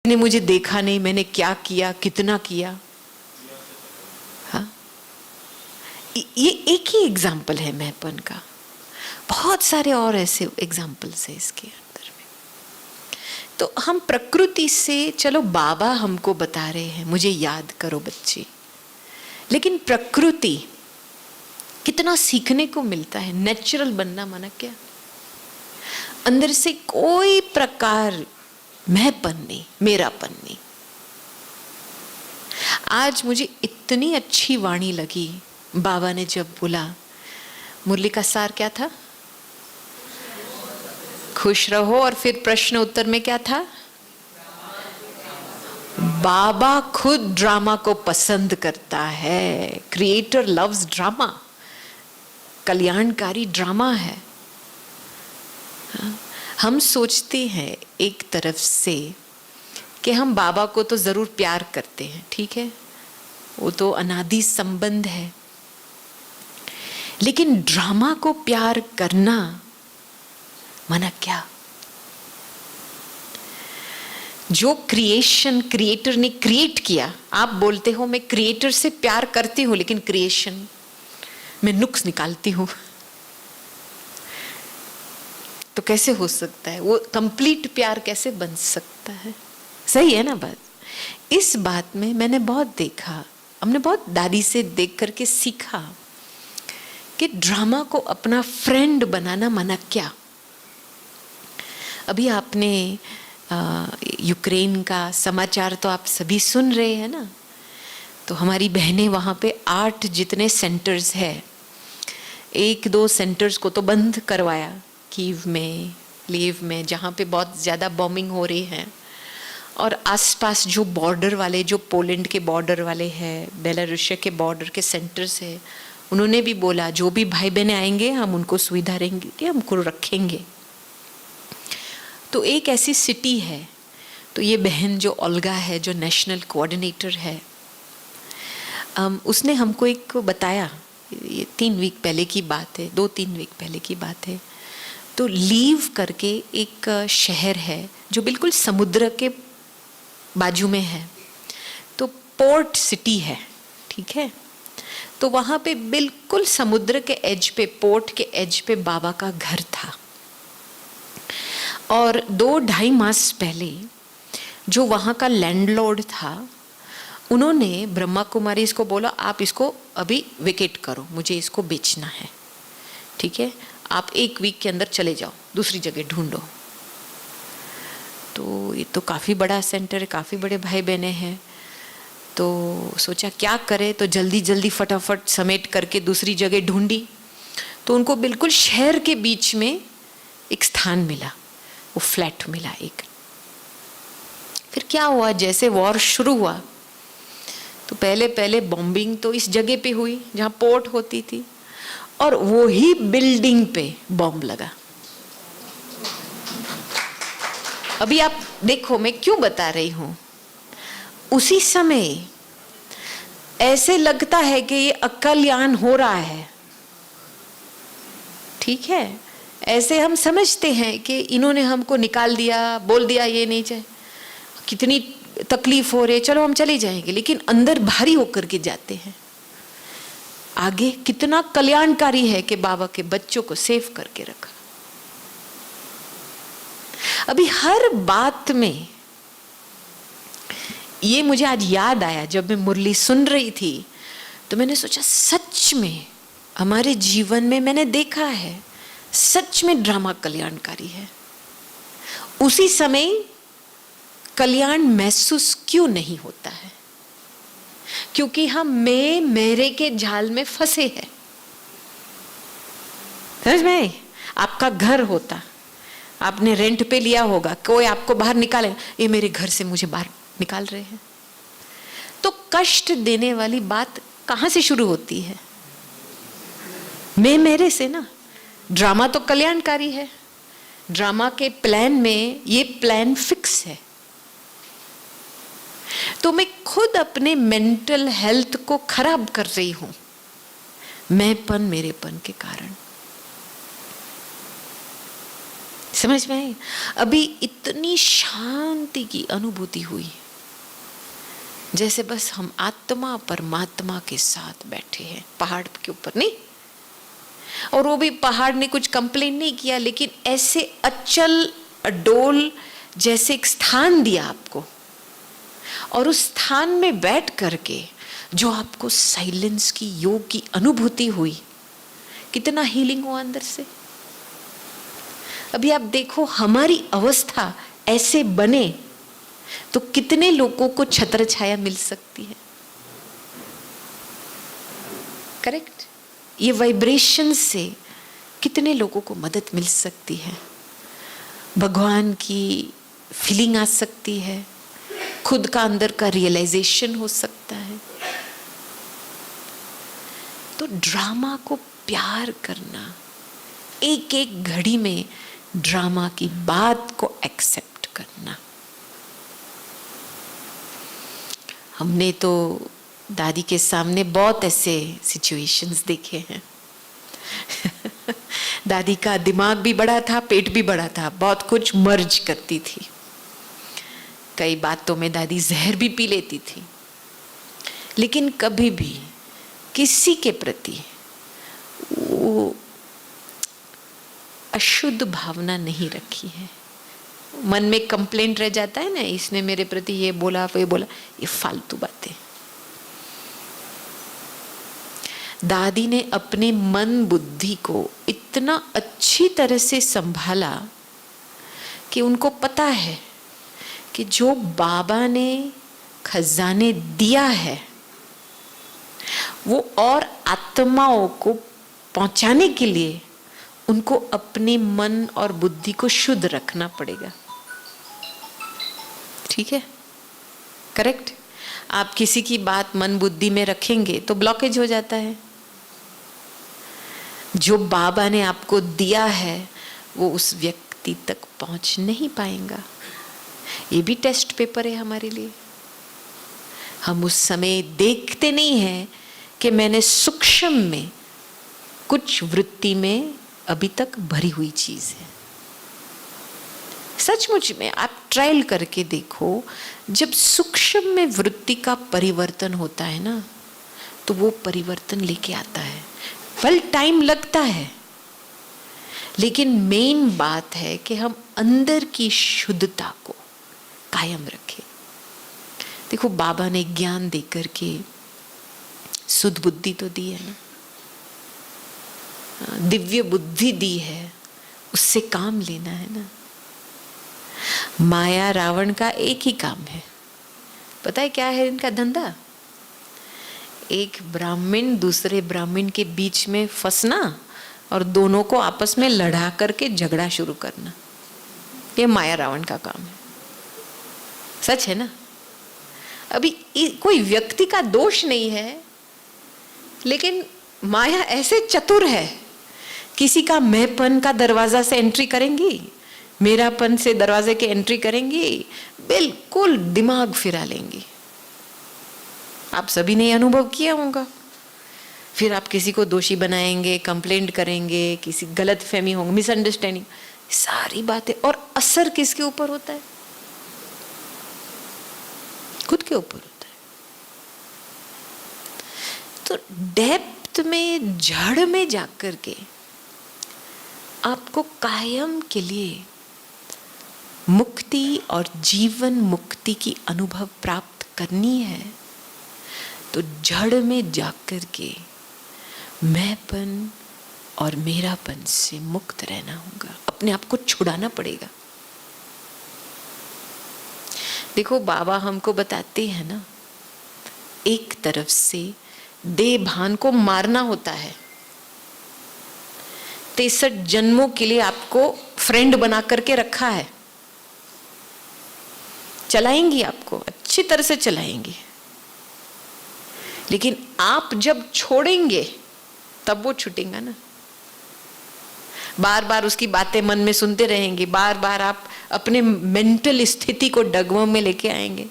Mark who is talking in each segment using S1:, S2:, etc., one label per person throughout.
S1: ने मुझे देखा नहीं, मैंने क्या किया, कितना किया। हाँ, ये एक ही एग्जाम्पल है मैंपन का। बहुत सारे और ऐसे एग्जाम्पल्स है इसके अंदर में। तो हम प्रकृति से, चलो बाबा हमको बता रहे हैं मुझे याद करो बच्चे, लेकिन प्रकृति कितना सीखने को मिलता है। नेचुरल बनना माना क्या, अंदर से कोई प्रकार मैंपन नहीं, मेरापन नहीं। आज मुझे इतनी अच्छी वाणी लगी बाबा ने जब बोला, मुरली का सार क्या था, खुश रहो, और फिर प्रश्न उत्तर में क्या था, बाबा खुद ड्रामा को पसंद करता है। क्रिएटर लव्स ड्रामा, कल्याणकारी ड्रामा है। हम सोचते हैं एक तरफ से कि हम बाबा को तो जरूर प्यार करते हैं, ठीक है, वो तो अनादि संबंध है, लेकिन ड्रामा को प्यार करना माना क्या। जो क्रिएशन क्रिएटर ने क्रिएट किया, आप बोलते हो मैं क्रिएटर से प्यार करती हूं लेकिन क्रिएशन में नुक्स निकालती हूं, तो कैसे हो सकता है, वो कंप्लीट प्यार कैसे बन सकता है। सही है ना बात। इस बात में मैंने बहुत देखा, हमने बहुत दादी से देख करके सीखा कि ड्रामा को अपना फ्रेंड बनाना माना क्या। अभी आपने यूक्रेन का समाचार तो आप सभी सुन रहे हैं ना। तो हमारी बहनें वहाँ पे 8 जितने सेंटर्स है, 1-2 सेंटर्स को तो बंद करवाया, कीव में, लीव में, जहाँ पे बहुत ज़्यादा बॉम्बिंग हो रही है, और आसपास जो बॉर्डर वाले, जो पोलैंड के बॉर्डर वाले हैं, बेलारूसिया के बॉर्डर के सेंटर्स है, उन्होंने भी बोला जो भी भाई बहनें आएंगे हम उनको सुविधा रहेंगे कि हमको रखेंगे। तो एक ऐसी सिटी है, तो ये बहन जो ओल्गा है, जो नेशनल कोऑर्डिनेटर है, उसने हमको एक बताया, ये 3 वीक पहले की बात है, 2-3 वीक पहले की बात है। तो लीव करके एक शहर है जो बिल्कुल समुद्र के बाजू में है, तो पोर्ट सिटी है, ठीक है। तो वहाँ पे बिल्कुल समुद्र के एज पे, पोर्ट के एज पे बाबा का घर था। और 2-2.5 मास पहले जो वहाँ का लैंडलॉर्ड था, उन्होंने ब्रह्मा कुमारी इसको बोला आप इसको अभी वेकेट करो, मुझे इसको बेचना है, ठीक है, आप 1 वीक के अंदर चले जाओ, दूसरी जगह ढूंढो। तो ये तो काफ़ी बड़ा सेंटर है, काफ़ी बड़े भाई बहनें हैं, तो सोचा क्या करे, तो जल्दी जल्दी फटाफट समेट करके दूसरी जगह ढूंढी। तो उनको बिल्कुल शहर के बीच में एक स्थान मिला, वो फ्लैट मिला एक। फिर क्या हुआ, जैसे वॉर शुरू हुआ तो पहले पहले बॉम्बिंग तो इस जगह पे हुई जहाँ पोर्ट होती थी, और वो ही बिल्डिंग पे बॉम्ब लगा। अभी आप देखो मैं क्यों बता रही हूं, उसी समय ऐसे लगता है कि ये अकल्याण हो रहा है, ठीक है, ऐसे हम समझते हैं कि इन्होंने हमको निकाल दिया, बोल दिया ये नहीं चाहिए, कितनी तकलीफ हो रही, चलो हम चले जाएंगे, लेकिन अंदर भारी होकर के जाते हैं। आगे कितना कल्याणकारी है कि बाबा के बच्चों को सेव करके रखा। अभी हर बात में ये मुझे आज याद आया, जब मैं मुरली सुन रही थी तो मैंने सोचा सच में हमारे जीवन में मैंने देखा है, सच में ड्रामा कल्याणकारी है। उसी समय कल्याण महसूस क्यों नहीं होता है, क्योंकि हम मैं मेरे के जाल में फंसे हैं। समझ में, आपका घर होता, आपने रेंट पे लिया होगा, कोई आपको बाहर निकाले, ये मेरे घर से मुझे बाहर निकाल रहे हैं, तो कष्ट देने वाली बात कहां से शुरू होती है, मैं मेरे से ना। ड्रामा तो कल्याणकारी है, ड्रामा के प्लान में ये प्लान फिक्स है। तो मैं खुद अपने मेंटल हेल्थ को खराब कर रही हूं, मैंपन मेरेपन के कारण। समझ में आई? अभी इतनी शांति की अनुभूति हुई, जैसे बस हम आत्मा परमात्मा के साथ बैठे हैं पहाड़ के ऊपर। नहीं, और वो भी पहाड़ ने कुछ कंप्लेन नहीं किया, लेकिन ऐसे अचल अडोल जैसे एक स्थान दिया आपको, और उस स्थान में बैठ करके जो आपको साइलेंस की, योग की अनुभूति हुई, कितना हीलिंग हुआ अंदर से। अभी आप देखो हमारी अवस्था ऐसे बने तो कितने लोगों को छत्र छाया मिल सकती है। करेक्ट? ये वाइब्रेशन से कितने लोगों को मदद मिल सकती है, भगवान की फीलिंग आ सकती है, खुद का अंदर का रियलाइजेशन हो सकता है। तो ड्रामा को प्यार करना, एक एक घड़ी में ड्रामा की बात को एक्सेप्ट करना। हमने तो दादी के सामने बहुत ऐसे सिचुएशंस देखे हैं। दादी का दिमाग भी बड़ा था, पेट भी बड़ा था, बहुत कुछ मर्ज करती थी। कई बातों में दादी जहर भी पी लेती थी, लेकिन कभी भी किसी के प्रति वो अशुद्ध भावना नहीं रखी है। मन में कंप्लेंट रह जाता है ना, इसने मेरे प्रति ये बोला, वो बोला, ये फालतू बातें। दादी ने अपने मन बुद्धि को इतना अच्छी तरह से संभाला कि उनको पता है कि जो बाबा ने खजाने दिया है वो और आत्माओं को पहुंचाने के लिए उनको अपने मन और बुद्धि को शुद्ध रखना पड़ेगा। ठीक है? करेक्ट? आप किसी की बात मन बुद्धि में रखेंगे तो ब्लॉकेज हो जाता है। जो बाबा ने आपको दिया है वो उस व्यक्ति तक पहुंच नहीं पाएगा। ये भी टेस्ट पेपर है हमारे लिए। हम उस समय देखते नहीं हैं कि मैंने सूक्ष्म में कुछ वृत्ति में अभी तक भरी हुई चीज है। सचमुच में आप ट्रायल करके देखो, जब सूक्ष्म में वृत्ति का परिवर्तन होता है ना, तो वो परिवर्तन लेके आता है। फल टाइम लगता है, लेकिन मेन बात है कि हम अंदर की शुद्धता को कायम रखें। देखो बाबा ने ज्ञान देकर के शुद्ध बुद्धि तो दी है ना, दिव्य बुद्धि दी है, उससे काम लेना है ना। माया रावण का एक ही काम है, पता है क्या है इनका धंधा? एक ब्राह्मण दूसरे ब्राह्मण के बीच में फंसना और दोनों को आपस में लड़ा करके झगड़ा शुरू करना। ये माया रावण का काम है। सच है ना? अभी कोई व्यक्ति का दोष नहीं है, लेकिन माया ऐसे चतुर है, किसी का मैंपन का दरवाजा से एंट्री करेंगी, मेरापन से दरवाजे के एंट्री करेंगी, बिल्कुल दिमाग फिरा लेंगी। आप सभी ने अनुभव किया होगा। फिर आप किसी को दोषी बनाएंगे, कंप्लेंट करेंगे, किसी गलत फहमी होंगे, मिसअंडरस्टैंडिंग, सारी बातें। और असर किसके ऊपर होता है? खुद के ऊपर होता है। तो डेप्थ में, जड़ में जाकर के आपको कायम के लिए मुक्ति और जीवन मुक्ति की अनुभव प्राप्त करनी है, तो जड़ में जाकर के मैंपन और मेरापन से मुक्त रहना होगा, अपने आप को छुड़ाना पड़ेगा। देखो बाबा हमको बताते हैं ना, एक तरफ से देह भान को मारना होता है। 63 जन्मों के लिए आपको फ्रेंड बना करके रखा है, चलाएंगी आपको, अच्छी तरह से चलाएंगी, लेकिन आप जब छोड़ेंगे तब वो छूटेगा ना। बार बार उसकी बातें मन में सुनते रहेंगे, बार बार आप अपने मेंटल स्थिति को डगमग में लेके आएंगे,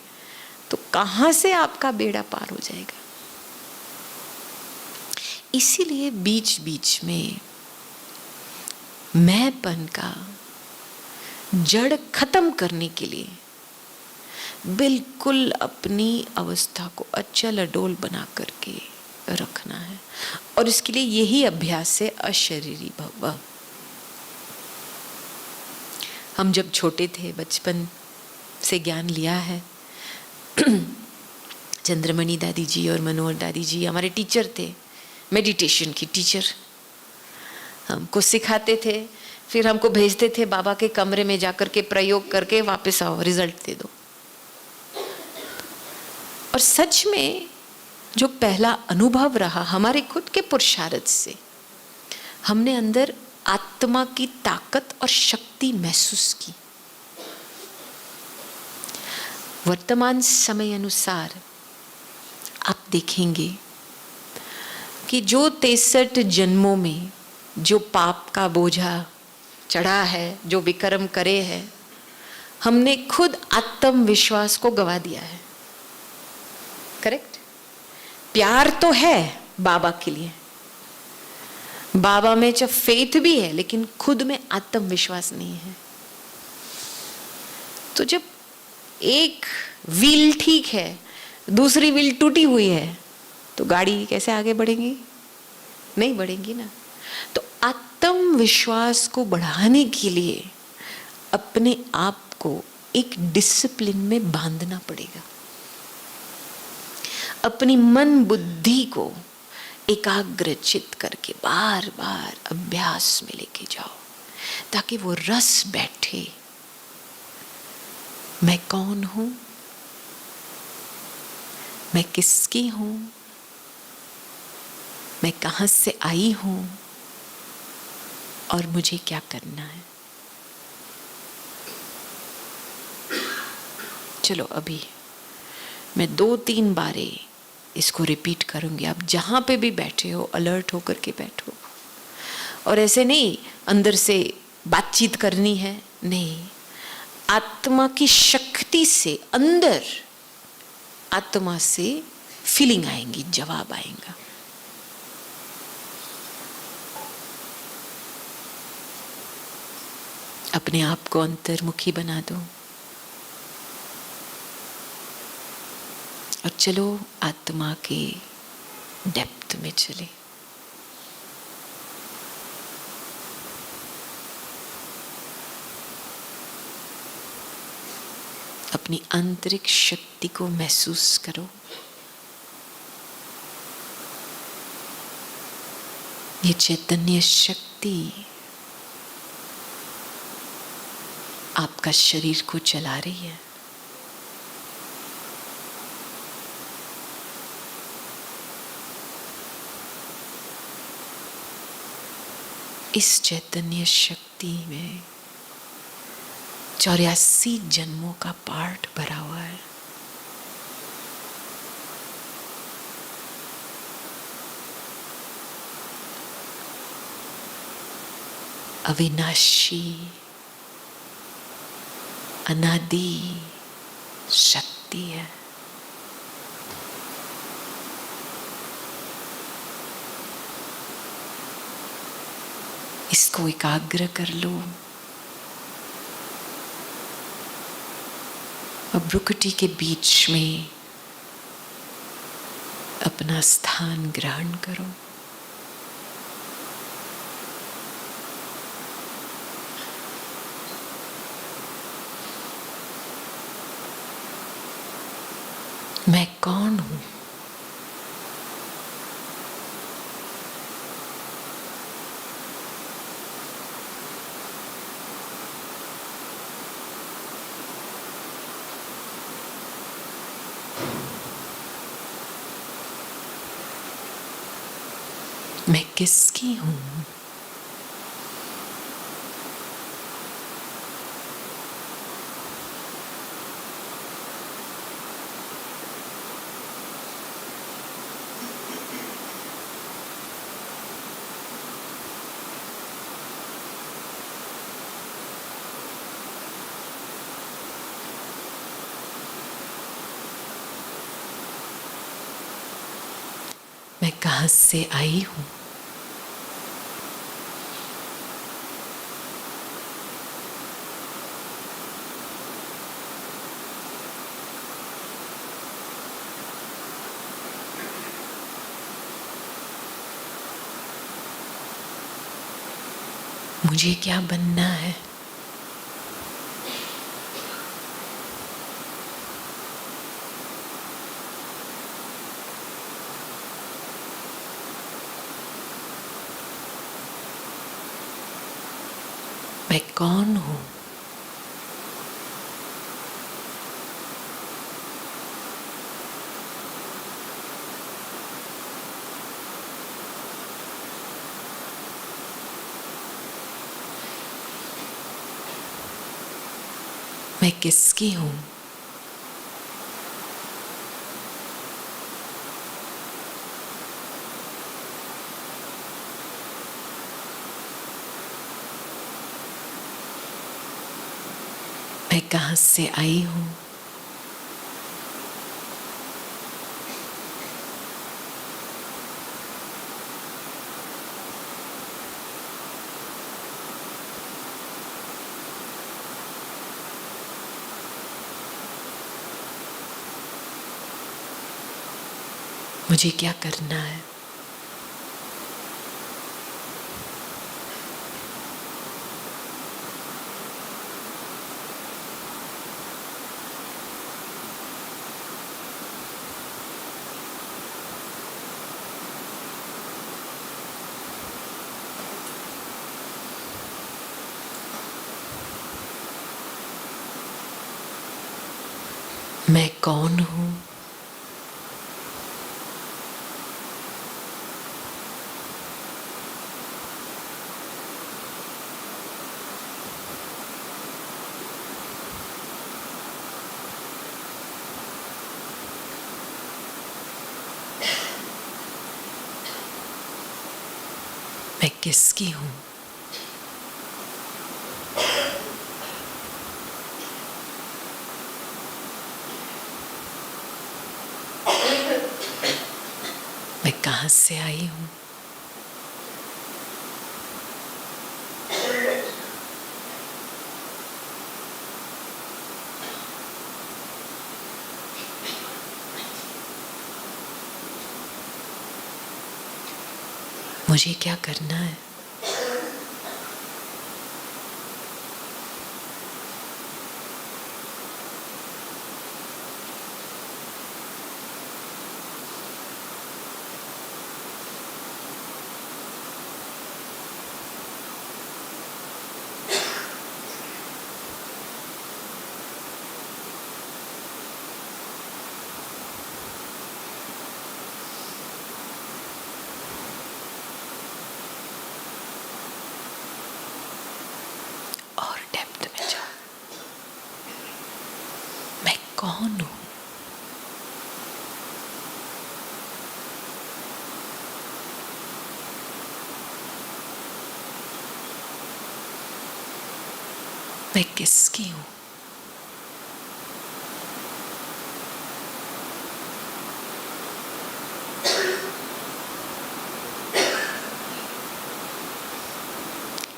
S1: तो कहां से आपका बेड़ा पार हो जाएगा। इसीलिए बीच बीच में मैंपन का जड़ खत्म करने के लिए बिल्कुल अपनी अवस्था को अचल अडोल बना करके रखना है। और इसके लिए यही अभ्यास है अशरीरी भव। हम जब छोटे थे, बचपन से ज्ञान लिया है। चंद्रमणि दादी जी और मनोहर दादी जी हमारे टीचर थे, मेडिटेशन की टीचर। हमको सिखाते थे, फिर हमको भेजते थे बाबा के कमरे में जाकर के प्रयोग करके वापस आओ, रिजल्ट दे दो। और सच में जो पहला अनुभव रहा हमारे खुद के पुरुषार्थ से, हमने अंदर आत्मा की ताकत और शक्ति महसूस की। वर्तमान समय अनुसार आप देखेंगे कि जो 63 जन्मों में जो पाप का बोझा चढ़ा है, जो विकर्म करे हैं, हमने खुद आत्मविश्वास को गवा दिया है। करेक्ट? प्यार तो है बाबा के लिए, बाबा में जब फेथ भी है, लेकिन खुद में आत्मविश्वास नहीं है। तो जब एक व्हील ठीक है, दूसरी व्हील टूटी हुई है, तो गाड़ी कैसे आगे बढ़ेगी? नहीं बढ़ेगी ना। तो आत्मविश्वास को बढ़ाने के लिए अपने आप को एक डिसिप्लिन में बांधना पड़ेगा। अपनी मन बुद्धि को एकाग्रचित करके बार बार अभ्यास में लेके जाओ, ताकि वो रस बैठे। मैं कौन हूं? मैं किसकी हूं? मैं कहां से आई हूं? और मुझे क्या करना है? चलो अभी मैं 2-3 बारे इसको रिपीट करूंगी। आप जहां पे भी बैठे हो अलर्ट होकर के बैठो। और ऐसे नहीं अंदर से बातचीत करनी है, नहीं, आत्मा की शक्ति से अंदर आत्मा से फीलिंग आएंगी, जवाब आएगा। अपने आप को अंतर्मुखी बना दो और चलो आत्मा के डेप्थ में चले। अपनी आंतरिक शक्ति को महसूस करो। ये चैतन्य शक्ति आपका शरीर को चला रही है। इस चैतन्य शक्ति में 84 जन्मों का पार्ट भरा हुआ है। अविनाशी अनादि शक्ति है। इसको एकाग्र कर लो। अब भ्रुकुटी के बीच में अपना स्थान ग्रहण करो। मैं कौन हूं? मैं किसकी हूं? मैं कहां से आई हूं? मुझे क्या बनना है? मैं कौन हूं? मैं किसकी हूं? मैं कहां से आई हूं? मुझे क्या करना है? मैं कौन हूं? मैं किसकी हूं? मैं कहां से आई हूं? मुझे क्या करना है? और डेप्थ में जाओ। मैं कौन हूं? मैं किसकी हूं?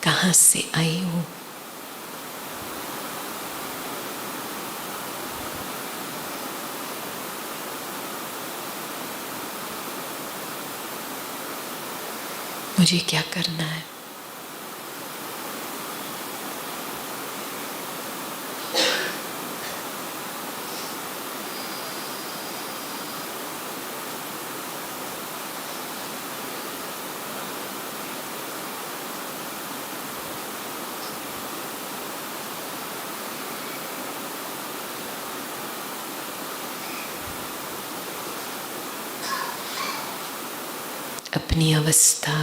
S1: कहां से आई हूं? मुझे क्या करना है? अपनी अवस्था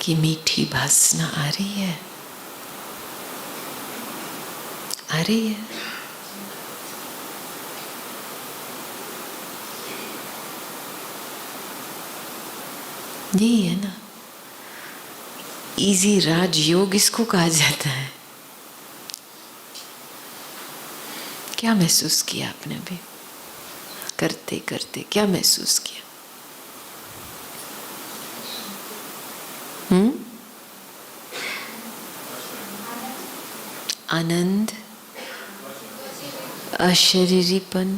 S1: की मीठी भासना आ रही है? आ रही है? यही है ना इजी राजयोग, इसको कहा जाता है। क्या महसूस किया आपने अभी करते करते? क्या महसूस किया? आनंद, अशरीरीपन,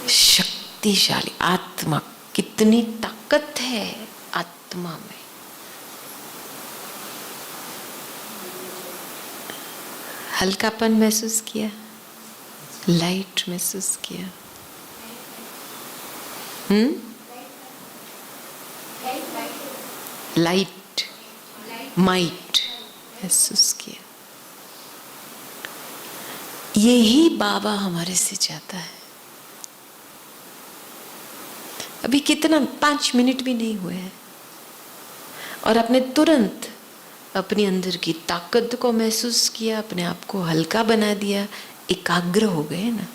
S1: शक्तिशाली आत्मा। कितनी ताकत है आत्मा में। हल्कापन महसूस किया, लाइट महसूस किया? लाइट, माइट महसूस किया। यही बाबा हमारे से चाहता है। अभी कितना 5 मिनट भी नहीं हुए हैं और आपने तुरंत अपनी अंदर की ताकत को महसूस किया, अपने आप को हल्का बना दिया, एकाग्र हो गए ना।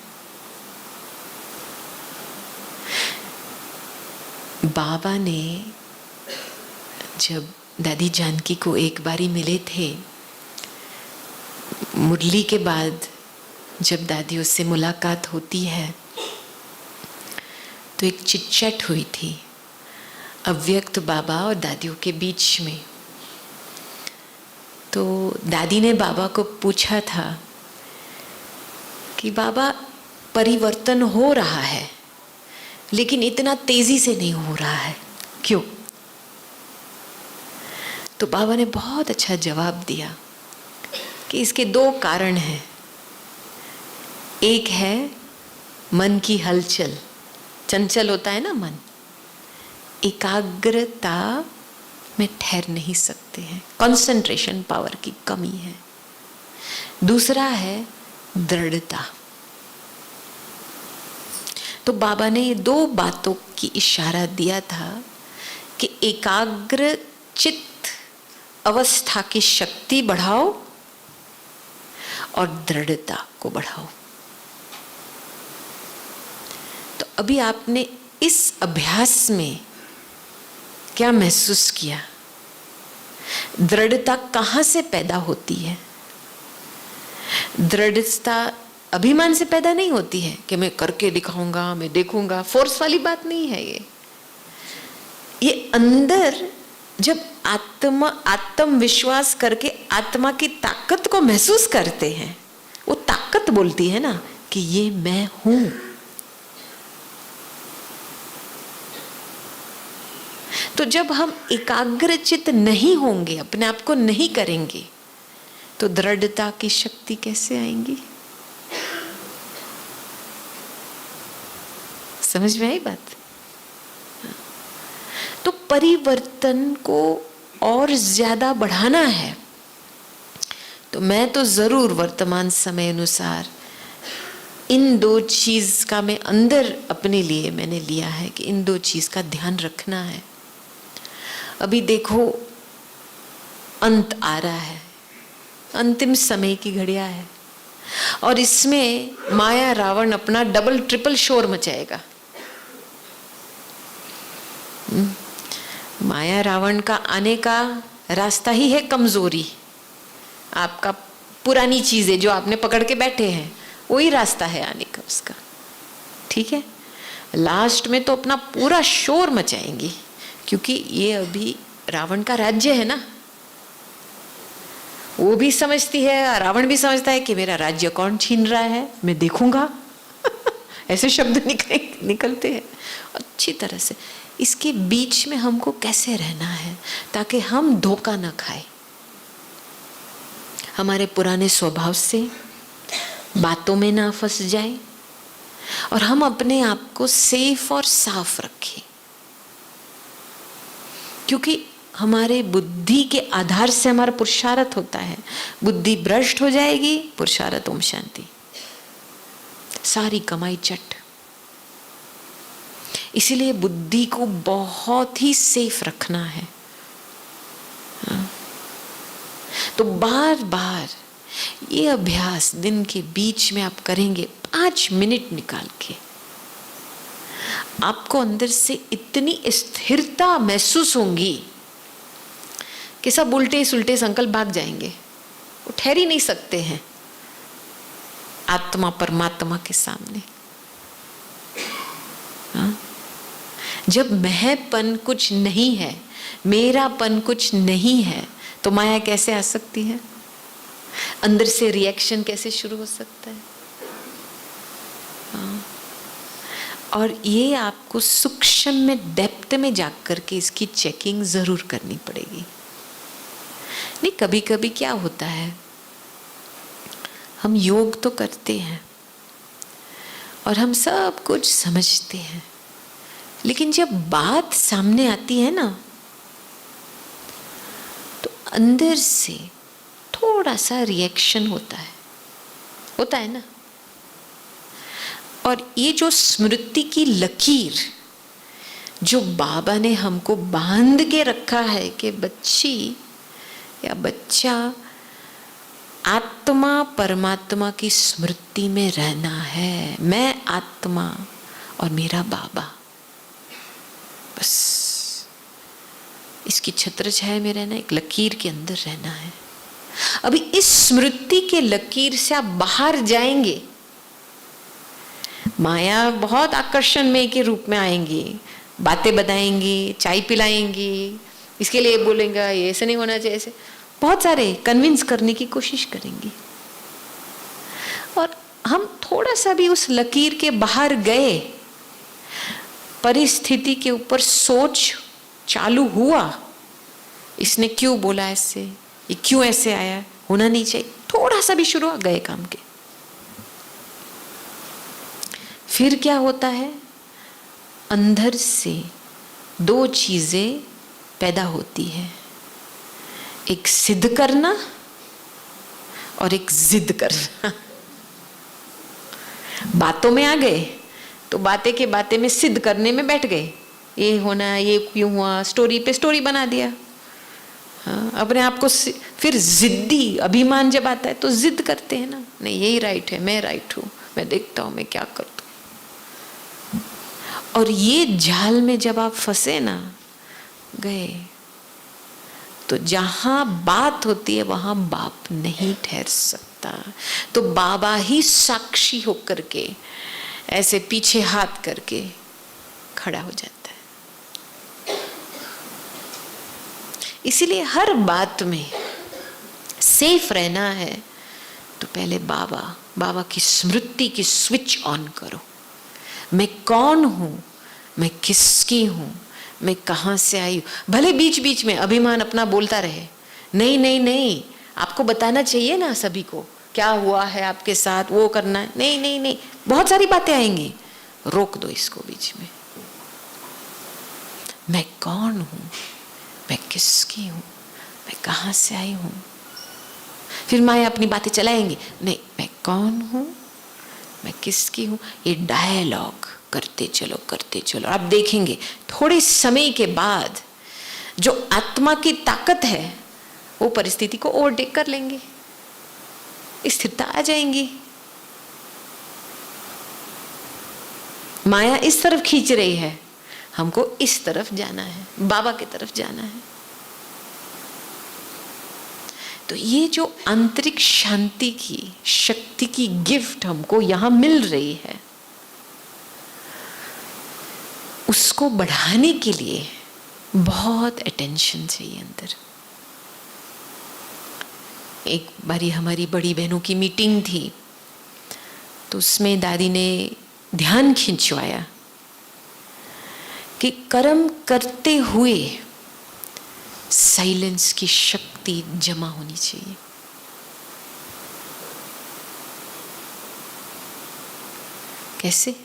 S1: बाबा ने जब दादी जानकी को एक बारी मिले थे, मुरली के बाद जब दादियों से मुलाकात होती है तो एक चिटचैट हुई थी अव्यक्त बाबा और दादियों के बीच में। तो दादी ने बाबा को पूछा था कि बाबा, परिवर्तन हो रहा है लेकिन इतना तेजी से नहीं हो रहा है, क्यों? तो बाबा ने बहुत अच्छा जवाब दिया कि इसके 2 कारण हैं। एक है मन की हलचल, चंचल होता है ना मन, एकाग्रता में ठहर नहीं सकते हैं, कंसंट्रेशन पावर की कमी है। दूसरा है दृढ़ता। तो बाबा ने ये 2 बातों की इशारा दिया था कि एकाग्र चित्त अवस्था की शक्ति बढ़ाओ और दृढ़ता को बढ़ाओ। तो अभी आपने इस अभ्यास में क्या महसूस किया? दृढ़ता कहाँ से पैदा होती है? दृढ़ता अभिमान से पैदा नहीं होती है कि मैं करके दिखाऊंगा, मैं देखूंगा। फोर्स वाली बात नहीं है ये अंदर जब आत्म विश्वास करके आत्मा की ताकत को महसूस करते हैं, वो ताकत बोलती है ना कि ये मैं हूं। तो जब हम एकाग्रचित नहीं होंगे, अपने आप को नहीं करेंगे, तो दृढ़ता की शक्ति कैसे आएंगी? समझ में आई बात? तो परिवर्तन को और ज्यादा बढ़ाना है तो मैं तो जरूर वर्तमान समय अनुसार इन 2 चीज का मैं अंदर अपने लिए मैंने लिया है कि इन 2 चीज का ध्यान रखना है। अभी देखो अंत आ रहा है, अंतिम समय की घड़ियां है और इसमें माया रावण अपना डबल ट्रिपल शोर मचाएगा। माया रावण का आने का रास्ता ही है कमजोरी। आपका पुरानी चीजें जो आपने पकड़ के बैठे हैं वही रास्ता है आने का उसका, ठीक है। लास्ट में तो अपना पूरा शोर मचाएंगी क्योंकि ये अभी रावण का राज्य है ना। वो भी समझती है, रावण भी समझता है कि मेरा राज्य कौन छीन रहा है, मैं देखूंगा। ऐसे शब्द निकलते हैं अच्छी तरह से। इसके बीच में हमको कैसे रहना है ताकि हम धोखा न खाए हमारे पुराने स्वभाव से, बातों में ना फंस जाए और हम अपने आप को सेफ और साफ रखें। क्योंकि हमारे बुद्धि के आधार से हमारा पुरुषार्थ होता है। बुद्धि भ्रष्ट हो जाएगी, पुरुषार्थ ओम शांति, सारी कमाई चट। इसीलिए बुद्धि को बहुत ही सेफ रखना है। तो बार बार ये अभ्यास दिन के बीच में आप करेंगे, 5 मिनट निकाल के, आपको अंदर से इतनी स्थिरता महसूस होगी कि सब उल्टे सुलटे संकल्प भाग जाएंगे, वो ठहर ही नहीं सकते हैं आत्मा परमात्मा के सामने। जब मैंपन कुछ नहीं है, मेरापन कुछ नहीं है, तो माया कैसे आ सकती है? अंदर से रिएक्शन कैसे शुरू हो सकता है? और ये आपको सूक्ष्म में, डेप्थ में जाकर के इसकी चेकिंग जरूर करनी पड़ेगी। नहीं, कभी कभी क्या होता है, हम योग तो करते हैं और हम सब कुछ समझते हैं, लेकिन जब बात सामने आती है ना तो अंदर से थोड़ा सा रिएक्शन होता है ना। और ये जो स्मृति की लकीर जो बाबा ने हमको बांध के रखा है कि बच्ची या बच्चा आत्मा परमात्मा की स्मृति में रहना है, मैं आत्मा और मेरा बाबा, बस इसकी छत्र छाया में रहना, एक लकीर के अंदर रहना है। अभी इस स्मृति के लकीर से आप बाहर जाएंगे, माया बहुत आकर्षण में के रूप में आएंगी, बातें बताएंगी, चाय पिलाएंगी, इसके लिए बोलेंगे ये ऐसे नहीं होना चाहिए, ऐसे बहुत सारे कन्विंस करने की कोशिश करेंगी। और हम थोड़ा सा भी उस लकीर के बाहर गए, परिस्थिति के ऊपर सोच चालू हुआ, इसने क्यों बोला ऐसे, ये क्यों ऐसे आया, होना नहीं चाहिए, थोड़ा सा भी शुरू हो गए काम के। फिर क्या होता है, अंदर से दो चीजें पैदा होती है, एक सिद्ध करना और एक जिद करना। बातों में आ गए तो बातें के बातें में सिद्ध करने में बैठ गए, ये होना, ये क्यों हुआ, स्टोरी पे स्टोरी बना दिया। हाँ, अपने आप को फिर जिद्दी अभिमान जब आता है तो जिद करते हैं ना, नहीं यही राइट है, मैं राइट हूं, मैं देखता हूं मैं क्या करता हूं। और ये जाल में जब आप फंसे ना गए तो जहां बात होती है वहां बाप नहीं ठहर सकता, तो बाबा ही साक्षी होकर के ऐसे पीछे हाथ करके खड़ा हो जाता है। इसीलिए हर बात में सेफ रहना है तो पहले बाबा की स्मृति की स्विच ऑन करो। मैं कौन हूं, मैं किसकी हूं, मैं कहां से आई हूं। भले बीच बीच में अभिमान अपना बोलता रहे, नहीं नहीं नहीं, आपको बताना चाहिए ना सभी को क्या हुआ है आपके साथ, वो करना है, नहीं नहीं नहीं, बहुत सारी बातें आएंगी, रोक दो इसको बीच में। मैं कौन हूं, मैं किसकी हूं, मैं कहां से आई हूं। फिर माया अपनी बातें चलाएंगी, नहीं मैं कौन हूं, मैं किसकी हूं। ये डायलॉग करते चलो, आप देखेंगे थोड़े समय के बाद जो आत्मा की ताकत है वो परिस्थिति को ओवरटेक कर लेंगे, स्थिरता आ जाएंगी। माया इस तरफ खींच रही है, हमको इस तरफ जाना है, बाबा की तरफ जाना है। तो ये जो आंतरिक शांति की शक्ति की गिफ्ट हमको यहां मिल रही है, उसको बढ़ाने के लिए बहुत अटेंशन चाहिए अंदर। एक बारी हमारी बड़ी बहनों की मीटिंग थी, तो उसमें दादी ने ध्यान खिंचवाया कि कर्म करते हुए साइलेंस की शक्ति जमा होनी चाहिए। कैसे?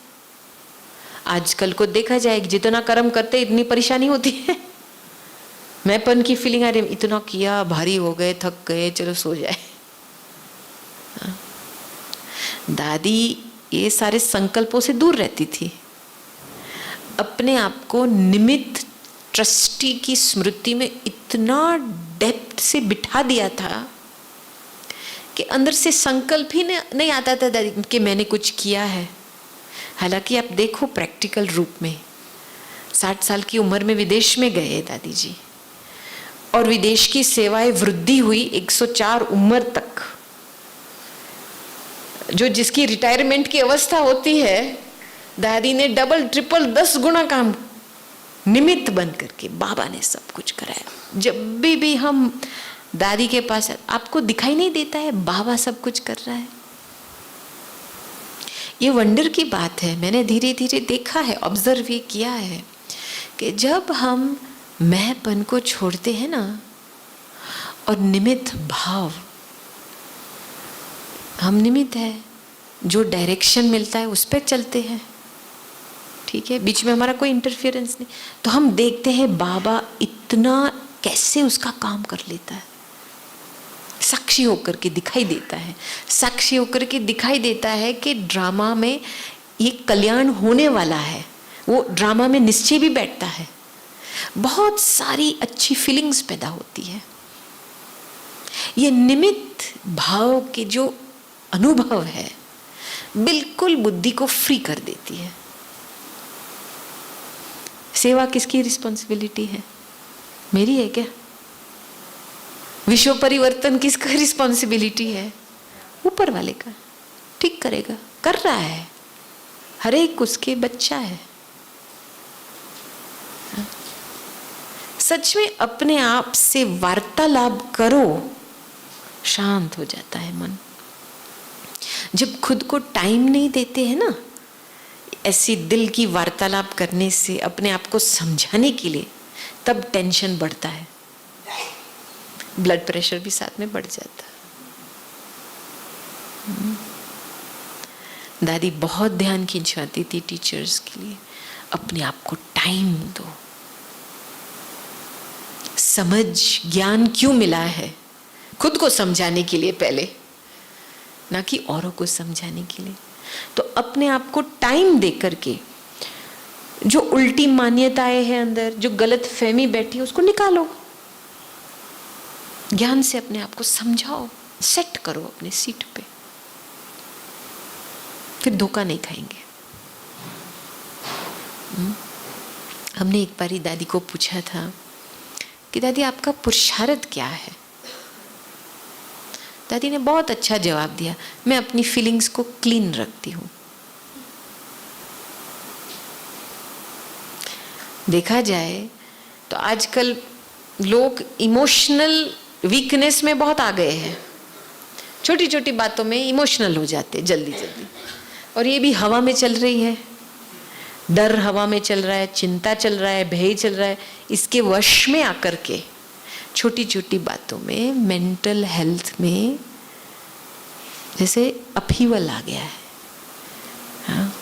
S1: आजकल को देखा जाए जितना कर्म करते इतनी परेशानी होती है, मैंपन की फीलिंग आ रही, इतना किया, भारी हो गए, थक गए, चलो सो जाए। हाँ? दादी ये सारे संकल्पों से दूर रहती थी, अपने आप को निमित्त ट्रस्टी की स्मृति में इतना डेप्थ से बिठा दिया था कि अंदर से संकल्प ही नहीं आता था दादी कि मैंने कुछ किया है। हालांकि आप देखो प्रैक्टिकल रूप में 60 साल की उम्र में विदेश में गए दादी जी, और विदेश की सेवाएं वृद्धि हुई 104 उम्र तक। जो जिसकी रिटायरमेंट की अवस्था होती है, दादी ने डबल ट्रिपल 10 गुना काम निमित्त बन करके बाबा ने सब कुछ कराया। जब भी हम दादी के पास, आपको दिखाई नहीं देता है बाबा सब कुछ कर रहा है। ये वंडर की बात है, मैंने धीरे धीरे देखा है, ऑब्जर्व ये किया है कि जब हम मैंपन को छोड़ते हैं ना और निमित्त भाव, हम निमित्त है, जो डायरेक्शन मिलता है उस पर चलते हैं, ठीक है, बीच में हमारा कोई इंटरफियरेंस नहीं। तो हम देखते हैं बाबा इतना कैसे उसका काम कर लेता है, साक्षी होकर के दिखाई देता है, साक्षी होकर के दिखाई देता है कि ड्रामा में ये कल्याण होने वाला है। वो ड्रामा में निश्चय भी बैठता है, बहुत सारी अच्छी फीलिंग्स पैदा होती है। ये निमित्त भाव के जो अनुभव है बिल्कुल बुद्धि को फ्री कर देती है। सेवा किसकी रिस्पॉन्सिबिलिटी है? मेरी है क्या? विश्व परिवर्तन किसका रिस्पॉन्सिबिलिटी है? ऊपर वाले का। ठीक करेगा, कर रहा है, हर एक उसके बच्चा है। सच में अपने आप से वार्तालाप करो, शांत हो जाता है मन। जब खुद को टाइम नहीं देते हैं ना ऐसी दिल की वार्तालाप करने से, अपने आप को समझाने के लिए, तब टेंशन बढ़ता है, ब्लड प्रेशर भी साथ में बढ़ जाता है। दादी बहुत ध्यान खिंचवाती थी टीचर्स के लिए, अपने आप को टाइम दो। समझ ज्ञान क्यों मिला है? खुद को समझाने के लिए पहले, ना कि औरों को समझाने के लिए। तो अपने आप को टाइम दे करके जो उल्टी मान्यताएं हैं अंदर, जो गलत फहमी बैठी है, उसको निकालो। ज्ञान से अपने आप को समझाओ, सेट करो अपने सीट पे, फिर धोखा नहीं खाएंगे। हमने एक बारी दादी को पूछा था कि दादी आपका पुरुषार्थ क्या है? दादी ने बहुत अच्छा जवाब दिया, मैं अपनी फीलिंग्स को क्लीन रखती हूँ। देखा जाए तो आजकल लोग इमोशनल वीकनेस में बहुत आ गए हैं, छोटी छोटी बातों में इमोशनल हो जाते हैं जल्दी जल्दी। और ये भी हवा में चल रही है, डर हवा में चल रहा है, चिंता चल रहा है, भय चल रहा है। इसके वश में आकर के छोटी छोटी बातों में, मेंटल हेल्थ में जैसे अपहीवल आ गया है। हाँ?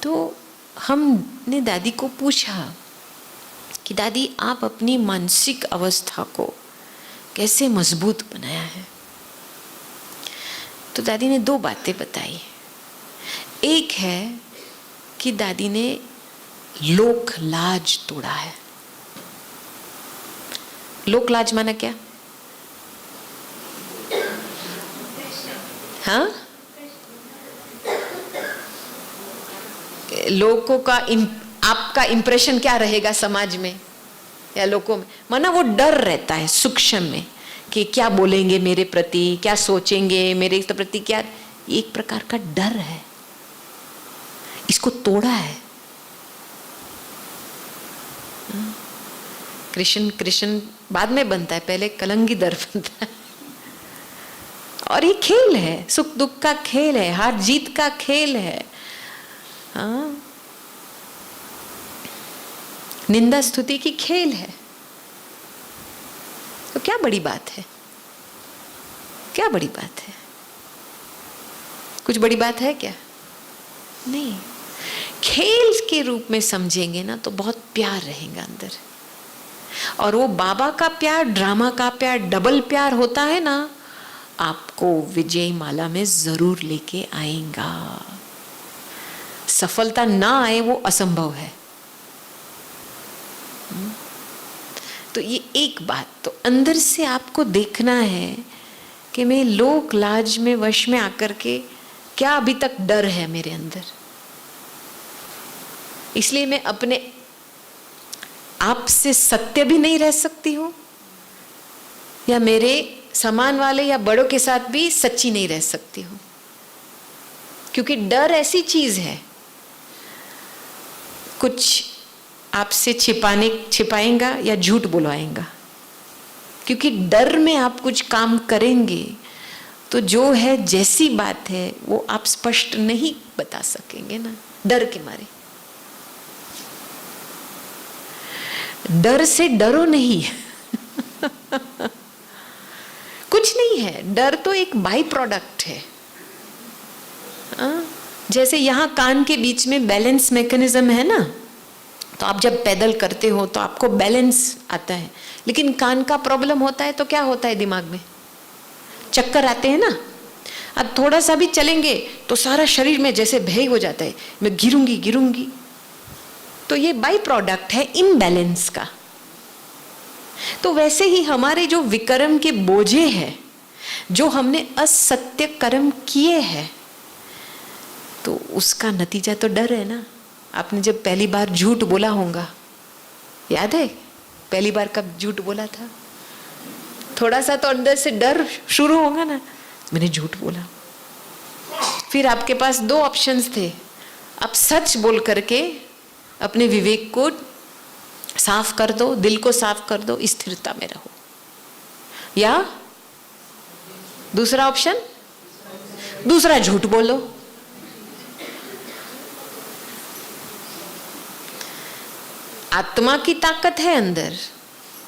S1: तो हमने दादी को पूछा कि दादी आप अपनी मानसिक अवस्था को कैसे मजबूत बनाया है? तो दादी ने दो बातें बताई। एक है कि दादी ने लोक लाज तोड़ा है। लोक लाज माना क्या? हाँ, लोगों का आपका इंप्रेशन क्या रहेगा समाज में या लोगों में, माना वो डर रहता है सूक्ष्म में कि क्या बोलेंगे मेरे प्रति, क्या सोचेंगे मेरे प्रति, क्या, एक प्रकार का डर है। इसको तोड़ा है। कृष्ण कृष्ण बाद में बनता है, पहले कलंगी दर बनता है। और ये खेल है, सुख दुख का खेल है, हार जीत का खेल है। हाँ, निंदा स्तुति की खेल है। तो क्या बड़ी बात है? क्या बड़ी बात है? कुछ बड़ी बात है क्या? नहीं। खेल के रूप में समझेंगे ना तो बहुत प्यार रहेगा अंदर। और वो बाबा का प्यार, ड्रामा का प्यार, डबल प्यार होता है ना, आपको विजय माला में जरूर लेके आएगा। सफलता ना आए वो असंभव है। तो ये एक बात, तो अंदर से आपको देखना है कि मैं लोक लाज में वश में आकर के क्या अभी तक डर है मेरे अंदर, इसलिए मैं अपने आप से सत्य भी नहीं रह सकती हूं, या मेरे समान वाले या बड़ों के साथ भी सच्ची नहीं रह सकती हूं। क्योंकि डर ऐसी चीज है, कुछ आपसे छिपाएगा या झूठ बुलवाएगा। क्योंकि डर में आप कुछ काम करेंगे तो जो है, जैसी बात है वो आप स्पष्ट नहीं बता सकेंगे ना, डर के मारे। डर से डरो नहीं। कुछ नहीं नहीं है, डर तो एक बाई प्रोडक्ट है। जैसे यहाँ कान के बीच में बैलेंस मैकेनिज्म है ना, तो आप जब पैदल करते हो तो आपको बैलेंस आता है, लेकिन कान का प्रॉब्लम होता है तो क्या होता है, दिमाग में चक्कर आते हैं ना। अब थोड़ा सा भी चलेंगे तो सारा शरीर में जैसे भय हो जाता है, मैं गिरूंगी गिरूंगी। तो ये बाई प्रोडक्ट है इनबैलेंस का। तो वैसे ही हमारे जो विकर्म के बोझे हैं, जो हमने असत्य कर्म किए हैं, तो उसका नतीजा तो डर है ना। आपने जब पहली बार झूठ बोला होगा, याद है पहली बार कब झूठ बोला था? थोड़ा सा तो अंदर से डर शुरू होगा ना, मैंने झूठ बोला। फिर आपके पास दो ऑप्शंस थे, आप सच बोल करके अपने विवेक को साफ कर दो, दिल को साफ कर दो, स्थिरता में रहो, या दूसरा ऑप्शन, दूसरा झूठ बोलो। आत्मा की ताकत है अंदर,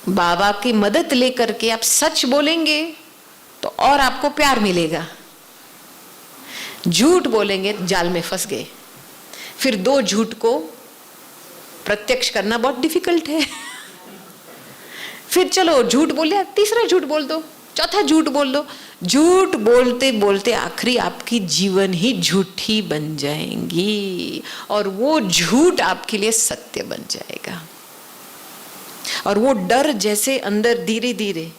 S1: बाबा की मदद लेकर के आप सच बोलेंगे तो और आपको प्यार मिलेगा। झूठ बोलेंगे जाल में फंस गए। फिर दो झूठ को प्रत्यक्ष करना बहुत डिफिकल्ट है। फिर चलो झूठ बोल लिया, तीसरा झूठ बोल दो, चौथा झूठ बोल दो। झूठ बोलते बोलते आखिरी आपकी जीवन ही झूठी बन जाएंगी, और वो झूठ आपके लिए सत्य बन जाएगा। और वो डर जैसे अंदर धीरे धीरे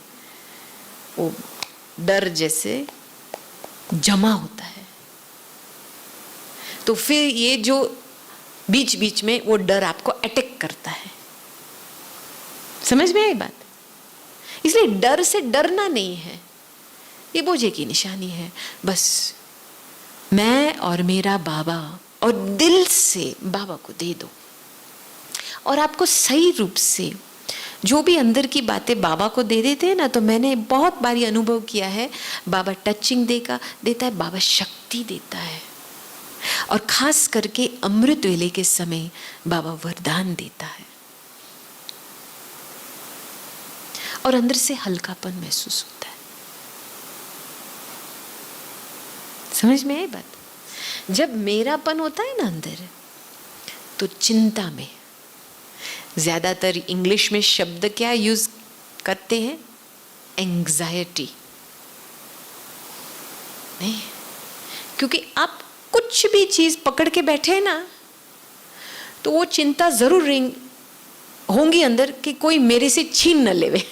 S1: वो डर जैसे जमा होता है, तो फिर ये जो बीच बीच में वो डर आपको अटैक करता है। समझ में आई बात? इसलिए डर से डरना नहीं है, ये बोझे की निशानी है। बस मैं और मेरा बाबा, और दिल से बाबा को दे दो। और आपको सही रूप से जो भी अंदर की बातें बाबा को दे देते हैं ना, तो मैंने बहुत बारी अनुभव किया है, बाबा टचिंग देता है, बाबा शक्ति देता है, और खास करके अमृत वेले के समय बाबा वरदान देता है, और अंदर से हल्कापन महसूस होता है। समझ में आई बात? जब मेरापन होता है ना अंदर, तो चिंता में ज्यादातर इंग्लिश में शब्द क्या यूज करते हैं? एंग्जाइटी। नहीं, क्योंकि आप कुछ भी चीज पकड़ के बैठे हैं ना, तो वो चिंता जरूर होंगी अंदर कि कोई मेरे से छीन न लेवे।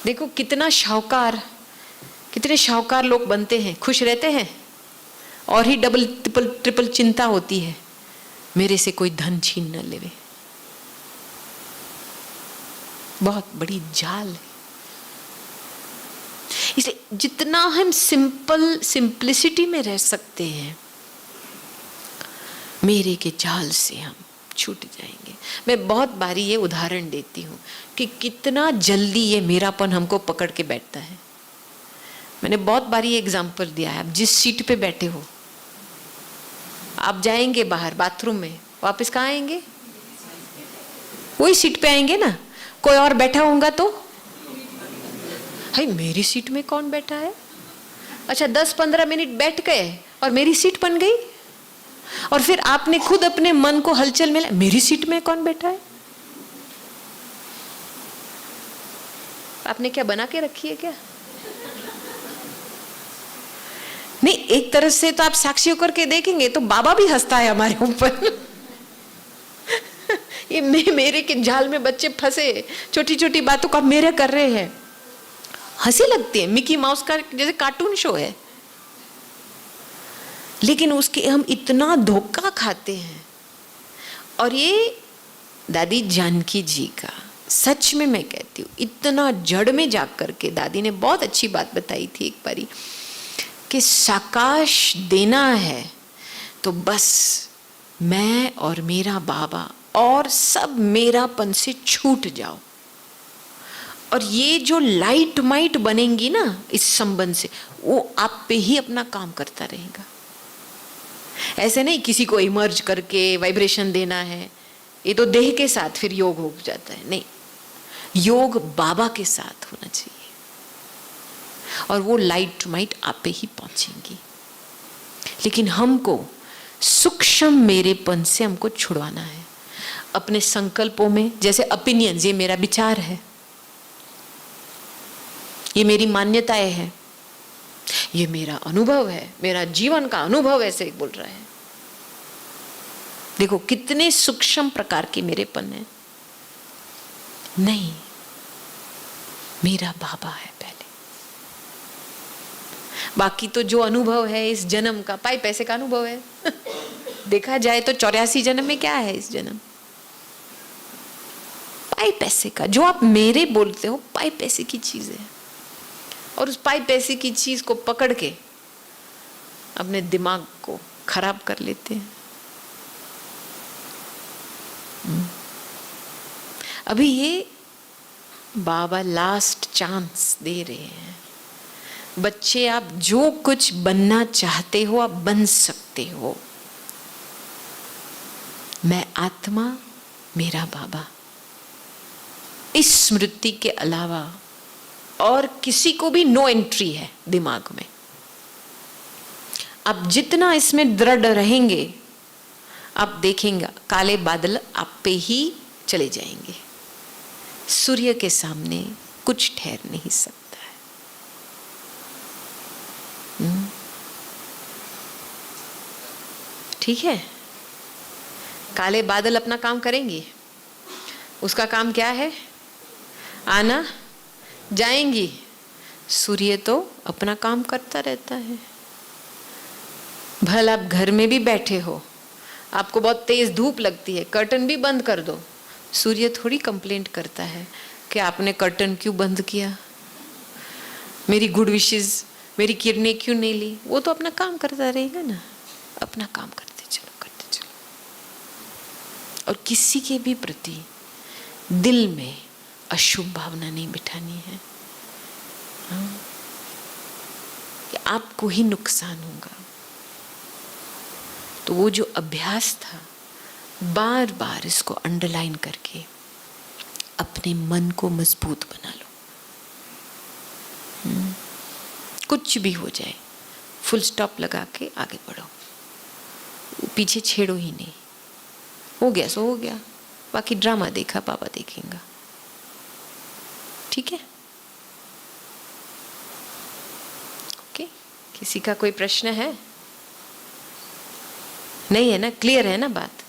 S1: देखो कितने शाहूकार लोग बनते हैं, खुश रहते हैं, और ही डबल ट्रिपल चिंता होती है, मेरे से कोई धन छीन न लेवे। बहुत बड़ी जाल है। इसलिए जितना हम सिंप्लिसिटी में रह सकते हैं, मेरे के जाल से हम छूट जाएंगे। मैं बहुत बारी ये उदाहरण देती हूँ कि कितना जल्दी ये मेरापन हमको पकड़ के बैठता है। मैंने बहुत बारी ये एग्जाम्पल दिया है। आप जिस सीट पे बैठे हो, आप जाएंगे बाहर बाथरूम में, वापस कहाँ आएंगे? वही सीट पे आएंगे ना। कोई और बैठा होगा तो हाय मेरी सीट में कौन बैठा है? अच्छा 10-15 मिनट बैठ गए और मेरी सीट बन गई, और फिर आपने खुद अपने मन को हलचल में मेरी सीट में कौन बैठा है? आपने क्या बना के रखी है क्या? नहीं, एक तरह से तो आप साक्षी होकर के देखेंगे तो बाबा भी हंसता है हमारे ऊपर। ये मेरे के जाल में बच्चे फंसे, छोटी छोटी बातों का मेरे कर रहे हैं, हंसी लगती है। मिकी माउस का जैसे कार्टून शो है, लेकिन उसके हम इतना धोखा खाते हैं। और ये दादी जानकी जी का, सच में मैं कहती हूँ, इतना जड़ में जाग करके दादी ने बहुत अच्छी बात बताई थी एक बारी, कि साकाश देना है तो बस मैं और मेरा बाबा और सब मेरापन से छूट जाओ। और ये जो लाइट माइट बनेंगी ना इस संबंध से, वो आप पे ही अपना काम करता रहेगा। ऐसे नहीं किसी को इमर्ज करके वाइब्रेशन देना है, ये तो देह के साथ फिर योग हो जाता है। नहीं, योग बाबा के साथ होना चाहिए, और वो लाइट टू माइट आप पे ही पहुंचेंगी। लेकिन हमको सूक्ष्म मेरेपन से हमको छुड़वाना है। अपने संकल्पों में, जैसे ओपिनियंस, ये मेरा विचार है, ये मेरी मान्यताएं हैं, ये मेरा अनुभव है, मेरा जीवन का अनुभव ऐसे बोल रहा है। देखो कितने सूक्ष्म प्रकार के मेरेपन है। नहीं, मेरा बाबा है पहले। बाकी तो जो अनुभव है इस जन्म का, पाई पैसे का अनुभव है। देखा जाए तो 84 जन्म में क्या है इस जन्म, पाई पैसे का। जो आप मेरे बोलते हो पाई पैसे की चीज है, और उस पाई पैसे की चीज को पकड़ के अपने दिमाग को खराब कर लेते हैं। अभी ये बाबा लास्ट चांस दे रहे हैं। बच्चे, आप जो कुछ बनना चाहते हो आप बन सकते हो। मैं आत्मा, मेरा बाबा, इस स्मृति के अलावा और किसी को भी नो एंट्री है दिमाग में। आप जितना इसमें दृढ़ रहेंगे, आप देखेंगे काले बादल आप पे ही चले जाएंगे। सूर्य के सामने कुछ ठहर नहीं सकता है। ठीक है, काले बादल अपना काम करेंगे। उसका काम क्या है? आना, जाएंगी। सूर्य तो अपना काम करता रहता है। भले आप घर में भी बैठे हो, आपको बहुत तेज धूप लगती है, कर्टन भी बंद कर दो, सूर्य थोड़ी कंप्लेंट करता है कि आपने कर्टन क्यों बंद किया, मेरी गुड विशेस, मेरी किरणें क्यों नहीं ली। वो तो अपना काम करता रहेगा ना, अपना काम करते चलो, करते चलो। और किसी के भी प्रति दिल में अशुभ भावना नहीं बिठानी है, कि आपको ही नुकसान होगा। तो वो जो अभ्यास था, बार बार इसको अंडरलाइन करके अपने मन को मजबूत बना लो। कुछ भी हो जाए, फुल स्टॉप लगा के आगे बढ़ो, पीछे छेड़ो ही नहीं। हो गया सो हो गया, बाकी ड्रामा देखा पापा देखेंगे। ठीक है, ओके। किसी का कोई प्रश्न है? नहीं है ना? क्लियर है ना बात?